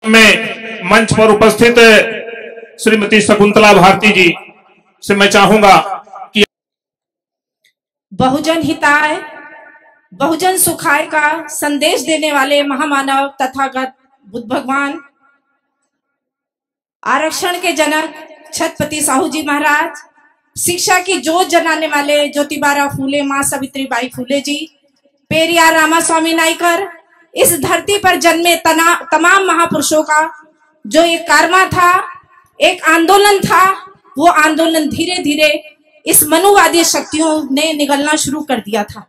में मंच पर उपस्थित श्रीमती शकुंतला भारती जी से मैं चाहूंगा कि बहुजन हिताय बहुजन सुखाय का संदेश देने वाले महामानव तथागत बुद्ध भगवान, आरक्षण के जनक छत्रपति साहू जी महाराज, शिक्षा की जोत जलाने वाले ज्योतिबा फूले, मां सावित्रीबाई फूले जी, पेरियार रामास्वामी नायकर, इस धरती पर जन्मे तमाम महापुरुषों का जो एक कारवां था, एक आंदोलन था, वो आंदोलन धीरे धीरे इस मनुवादी शक्तियों ने निगलना शुरू कर दिया था।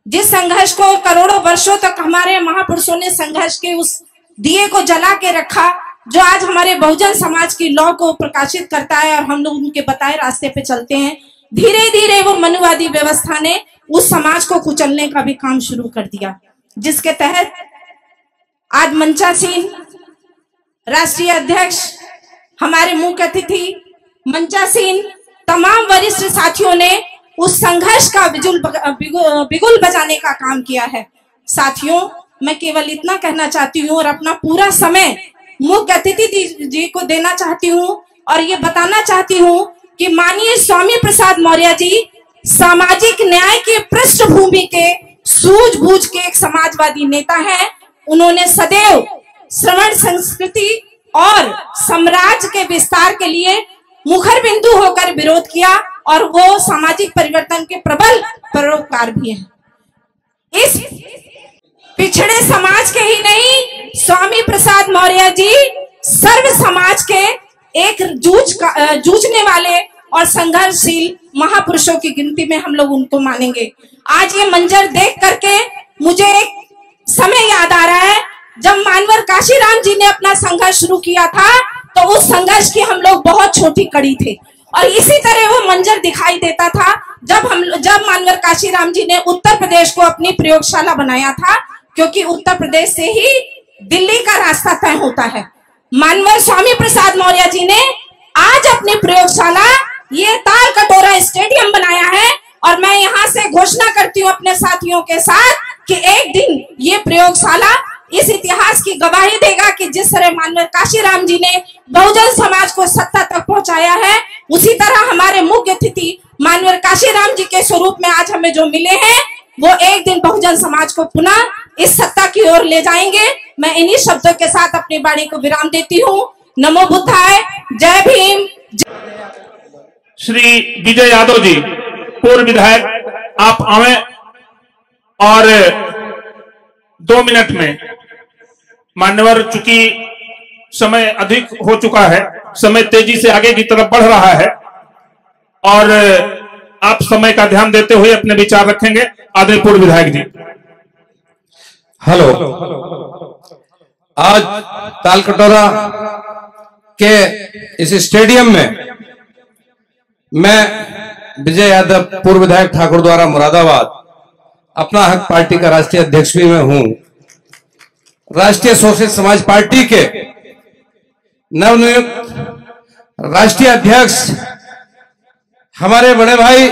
जिस संघर्ष को करोड़ों वर्षों तक हमारे महापुरुषों ने संघर्ष के उस दिए को जला के रखा, जो आज हमारे बहुजन समाज की लौ को प्रकाशित करता है और हम लोग उनके बताए रास्ते पे चलते हैं। धीरे धीरे वो मनुवादी व्यवस्था ने उस समाज को कुचलने का भी काम शुरू कर दिया, जिसके तहत आज मंचासीन राष्ट्रीय अध्यक्ष, हमारे मुख्य अतिथि, मंचासीन तमाम वरिष्ठ साथियों ने उस संघर्ष का बिगुल बजाने का काम किया है। साथियों, मैं केवल इतना कहना चाहती हूँ और अपना पूरा समय मुख्य अतिथि जी को देना चाहती हूँ और ये बताना चाहती हूँ कि माननीय स्वामी प्रसाद मौर्य जी सामाजिक न्याय की पृष्ठभूमि के सूझबूझ के एक समाजवादी नेता हैं। उन्होंने सदैव श्रवण संस्कृति और साम्राज्य के विस्तार के लिए मुखर बिंदु होकर विरोध किया और वो सामाजिक परिवर्तन के प्रबल परोपकार भी हैं। इस पिछड़े समाज के ही नहीं, स्वामी प्रसाद मौर्य जी सर्व समाज के एक जूझने वाले और संघर्षशील महापुरुषों की गिनती में हम लोग उनको मानेंगे। आज ये मंजर देख करके मुझे एक समय याद आ रहा है जब मानवर काशीराम जी ने अपना संघर्ष शुरू किया था, तो उस संघर्ष की हम लोग बहुत छोटी कड़ी थे और इसी तरह वो मंजर दिखाई देता था जब मानवर काशीराम जी ने उत्तर प्रदेश को अपनी प्रयोगशाला बनाया था, क्योंकि उत्तर प्रदेश से ही दिल्ली का रास्ता तय होता है। मानवर स्वामी प्रसाद मौर्य जी ने आज अपनी प्रयोगशाला ये ताल कटोरा स्टेडियम बनाया है और मैं यहाँ से घोषणा करती हूँ अपने साथियों के साथ कि एक दिन ये प्रयोगशाला इस इतिहास की गवाही देगा कि जिस तरह मानवर काशीराम जी ने बहुजन समाज को सत्ता तक पहुंचाया है, उसी तरह हमारे मुख्य अतिथि मानवर काशीराम जी के स्वरूप में आज हमें जो मिले हैं, वो एक दिन बहुजन समाज को पुनः इस सत्ता की ओर ले जाएंगे। मैं इन्हीं शब्दों के साथ अपनी वाणी को विराम देती हूँ। नमो बुद्धाय, जय भीम। श्री विजय यादव जी, पूर्व विधायक, आप आवे और 2 मिनट में, मान्यवर चूंकि समय अधिक हो चुका है, समय तेजी से आगे की तरफ बढ़ रहा है और आप समय का ध्यान देते हुए अपने विचार रखेंगे। आदरणीय पूर्व विधायक जी। हेलो, आज तालकटोरा के इस स्टेडियम में मैं विजय यादव, पूर्व विधायक ठाकुर द्वारा मुरादाबाद, अपना हक पार्टी का राष्ट्रीय अध्यक्ष भी मैं हूं। राष्ट्रीय सोशलिस्ट समाज पार्टी के नवनियुक्त राष्ट्रीय अध्यक्ष हमारे बड़े भाई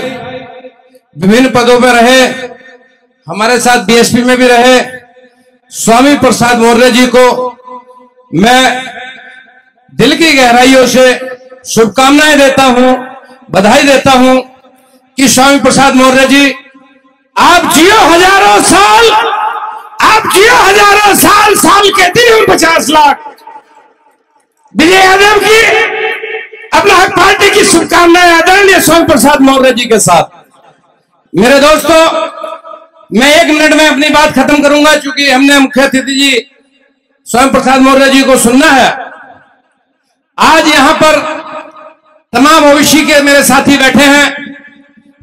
विभिन्न पदों में रहे, हमारे साथ बीएसपी में भी रहे, स्वामी प्रसाद मौर्य जी को मैं दिल की गहराइयों से शुभकामनाएं देता हूं, बधाई देता हूं कि स्वामी प्रसाद मौर्य जी, आप जियो हजारों साल, आप जियो हजारों साल, साल के दिन 50 लाख। विजय यादव की अपना हक पार्टी की शुभकामनाएं आदरणीय स्वामी प्रसाद मौर्य जी के साथ। मेरे दोस्तों, मैं 1 मिनट में अपनी बात खत्म करूंगा, क्योंकि हमने मुख्य अतिथि जी स्वामी प्रसाद मौर्य जी को सुनना है। आज यहां पर तमाम ओबीसी के मेरे साथी बैठे हैं।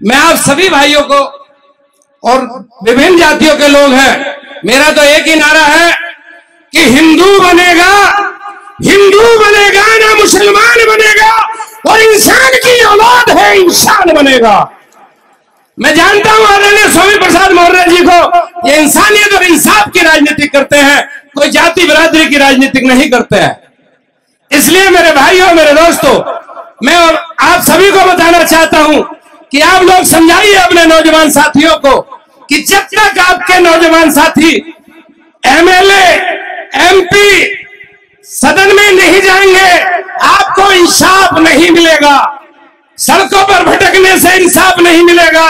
मैं आप सभी भाइयों को, और विभिन्न जातियों के लोग हैं, मेरा तो एक ही नारा है कि हिंदू बनेगा, हिंदू बनेगा ना मुसलमान बनेगा, और इंसान की औलाद है, इंसान बनेगा। मैं जानता हूं आदरणीय स्वामी प्रसाद मौर्य जी को, ये इंसानियत और इंसाफ की राजनीति करते हैं, कोई जाति बिरादरी की राजनीति नहीं करते हैं। इसलिए मेरे भाइयों, मेरे दोस्तों, मैं आप सभी को बताना चाहता हूं कि आप लोग समझाइए अपने नौजवान साथियों को कि जब तक आपके नौजवान साथी एमएलए, एमपी, इंसाफ नहीं मिलेगा। सड़कों पर भटकने से इंसाफ नहीं मिलेगा।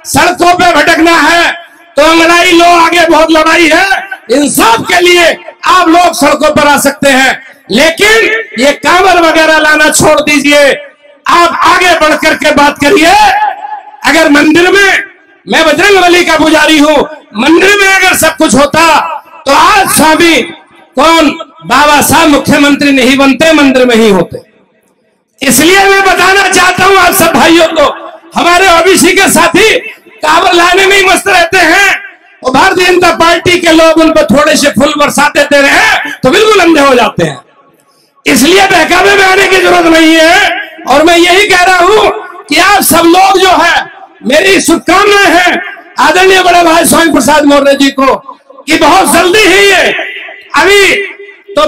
सड़कों पर भटकना है तो अंगड़ाई लो, आगे बहुत लड़ाई है। इंसाफ के लिए आप लोग सड़कों पर आ सकते हैं, लेकिन ये कांवर वगैरह लाना छोड़ दीजिए। आप आगे बढ़ करके बात करिए। अगर मंदिर में, मैं बजरंगबली का पुजारी हूं, मंदिर में अगर सब कुछ होता तो आज स्वामी कौन बाबा साहब मुख्यमंत्री नहीं बनते, मंदिर में ही होते। इसलिए मैं बताना चाहता हूं आप सब भाइयों को, हमारे ओबीसी के साथी कांवर लाने में ही मस्त रहते हैं और भारतीय जनता पार्टी के लोग उन पर थोड़े से फूल बरसाते देते रहे तो बिल्कुल अंधे हो जाते हैं। इसलिए बहकावे में आने की जरूरत नहीं है। और मैं यही कह रहा हूं कि आप सब लोग जो है, मेरी शुभकामनाएं हैं आदरणीय बड़े भाई स्वामी प्रसाद मौर्य जी को कि बहुत जल्दी ही ये, अभी तो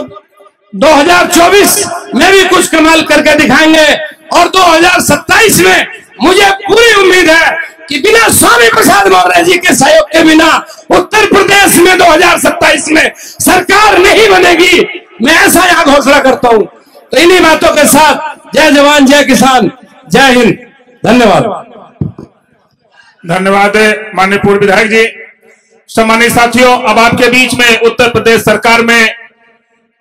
2024 में भी कुछ कमाल करके दिखाएंगे और 2027 में मुझे पूरी उम्मीद है कि बिना स्वामी प्रसाद मौर्य जी के सहयोग के बिना उत्तर प्रदेश में 2027 में सरकार नहीं बनेगी। मैं ऐसा यहां घोषणा करता हूं। तो इन्हीं बातों के साथ जय जवान, जय किसान, जय हिंद। धन्यवाद। धन्यवाद माननीय पूर्व विधायक जी। सम्मानित साथियों, अब आपके बीच में उत्तर प्रदेश सरकार में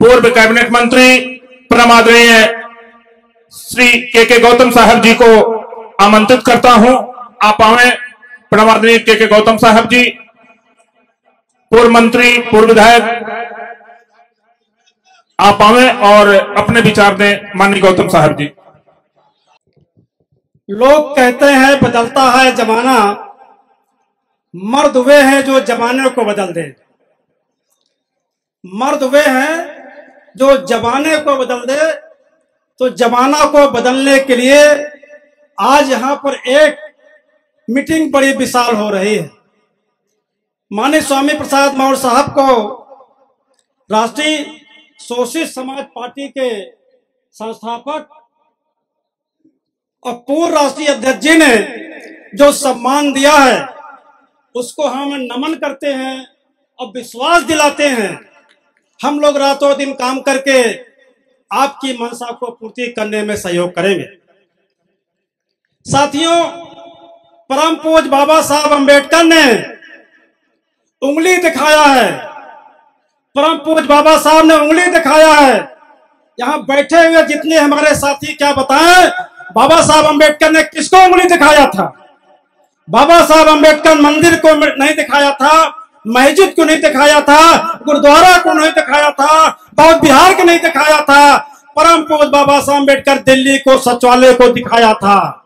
पूर्व कैबिनेट मंत्री परम आदरणीय श्री के गौतम साहब जी को आमंत्रित करता हूं। आप आए। परम आदरणीय के गौतम साहब जी, पूर्व मंत्री, पूर्व विधायक, आप आए और अपने विचार दें। माननीय गौतम साहब जी। लोग कहते हैं बदलता है जमाना, मर्द वे हैं जो जमाने को बदल दे। मर्द वे हैं जो जमाने को बदल दे। तो जमाना को बदलने के लिए आज यहां पर एक मीटिंग बड़ी विशाल हो रही है। माननीय स्वामी प्रसाद मौर्य साहब को राष्ट्रीय शोषित समाज पार्टी के संस्थापक और पूर्व राष्ट्रीय अध्यक्ष जी ने जो सम्मान दिया है उसको हम नमन करते हैं और विश्वास दिलाते हैं। हम लोग रातों दिन काम करके आपकी मनसा को पूर्ति करने में सहयोग करेंगे। साथियों, परम पूज्य बाबा साहब अंबेडकर ने उंगली दिखाया है। परम पूज्य बाबा साहब ने उंगली दिखाया है। यहां बैठे हुए जितने हमारे साथी क्या बताएं, बाबा साहब अंबेडकर ने किसको उंगली दिखाया था? बाबा साहब अंबेडकर मंदिर को नहीं दिखाया था, मस्जिद को नहीं दिखाया था, गुरुद्वारा को नहीं दिखाया था, बौद्ध विहार को नहीं दिखाया था। परम पूज्य बाबा साहब अंबेडकर दिल्ली को, सचिवालय को दिखाया था।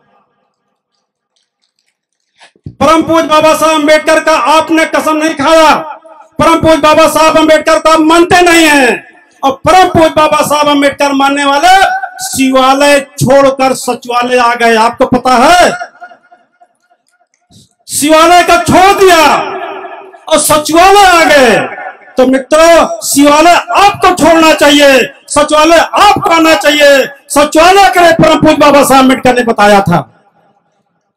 परम पूज्य बाबा साहब अंबेडकर का आपने कसम नहीं खाया। परम पूज्य बाबा साहब अंबेडकर को आप मानते नहीं हैं। और परम पूज्य बाबा साहब अंबेडकर मानने वाले शिवालय छोड़कर सचिवालय आ गए। आपको पता है, शिवालय का छोड़ दिया और सचिवालय आ गए। तो मित्रों, शिवालय आपको छोड़ना चाहिए, सचिवालय आपको आना चाहिए। सचिवालय के लिए परम पूज्य बाबा साहब अंबेडकर ने बताया था।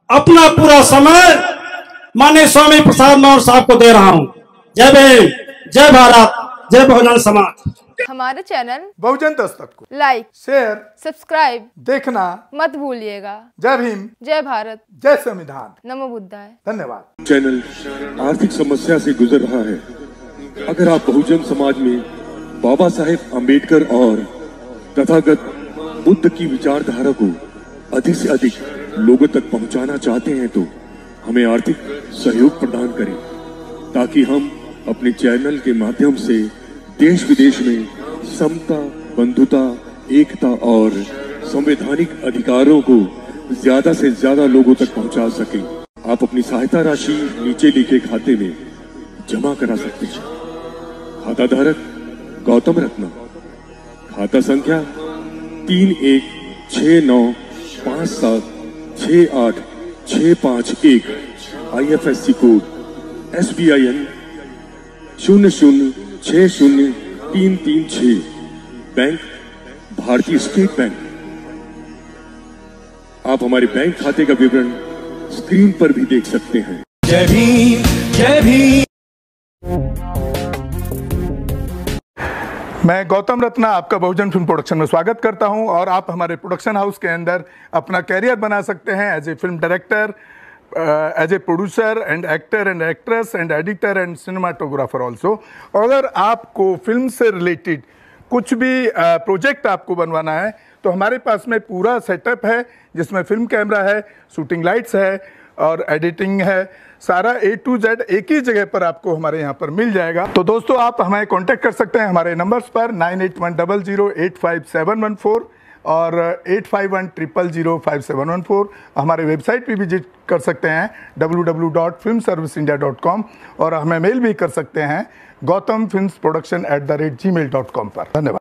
अपना पूरा समय माननीय स्वामी प्रसाद मौर्य साहब को दे रहा हूं। जय भीम, जय भारत, जय बहुजन समाज। हमारे चैनल बहुजन दस्तक को लाइक, शेयर, सब्सक्राइब देखना मत भूलिएगा। जय भीम, जय भारत, जय संविधान। नमो बुद्धाय। धन्यवाद। चैनल आर्थिक समस्या से गुजर रहा है। अगर आप बहुजन समाज में बाबा साहेब अंबेडकर और तथागत बुद्ध की विचारधारा को अधिक से अधिक लोगों तक पहुंचाना चाहते हैं तो हमें आर्थिक सहयोग प्रदान करें, ताकि हम अपने चैनल के माध्यम से देश विदेश में समता, बंधुता, एकता और संवैधानिक अधिकारों को ज्यादा से ज्यादा लोगों तक पहुंचा सकें। आप अपनी सहायता राशि नीचे लिखे खाते में जमा करा सकते हैं। खाता धारक गौतम रत्ना, खाता संख्या 3169576865 IFSC कोड SBIN 00603336, बैंक भारतीय स्टेट बैंक। आप हमारे बैंक खाते का विवरण स्क्रीन पर भी देख सकते हैं। जय भीम, जय भीम। मैं गौतम रत्ना आपका बहुजन फिल्म प्रोडक्शन में स्वागत करता हूं और आप हमारे प्रोडक्शन हाउस के अंदर अपना कैरियर बना सकते हैं as a film director, as a producer and actor and actress and editor and cinematographer also. अगर आपको फिल्म से रिलेटेड कुछ भी प्रोजेक्ट आपको बनवाना है तो हमारे पास में पूरा सेटअप है, जिसमें फिल्म कैमरा है, शूटिंग लाइट्स है और एडिटिंग है। सारा A to Z एक ही जगह पर आपको हमारे यहाँ पर मिल जाएगा। तो दोस्तों, आप हमें कांटेक्ट कर सकते हैं हमारे नंबर्स पर 9810085714 और 8510005714। हमारे वेबसाइट पे विजिट कर सकते हैं www.filmserviceindia.com और हमें मेल भी कर सकते हैं gautamfilmsproduction@gmail.com पर। धन्यवाद।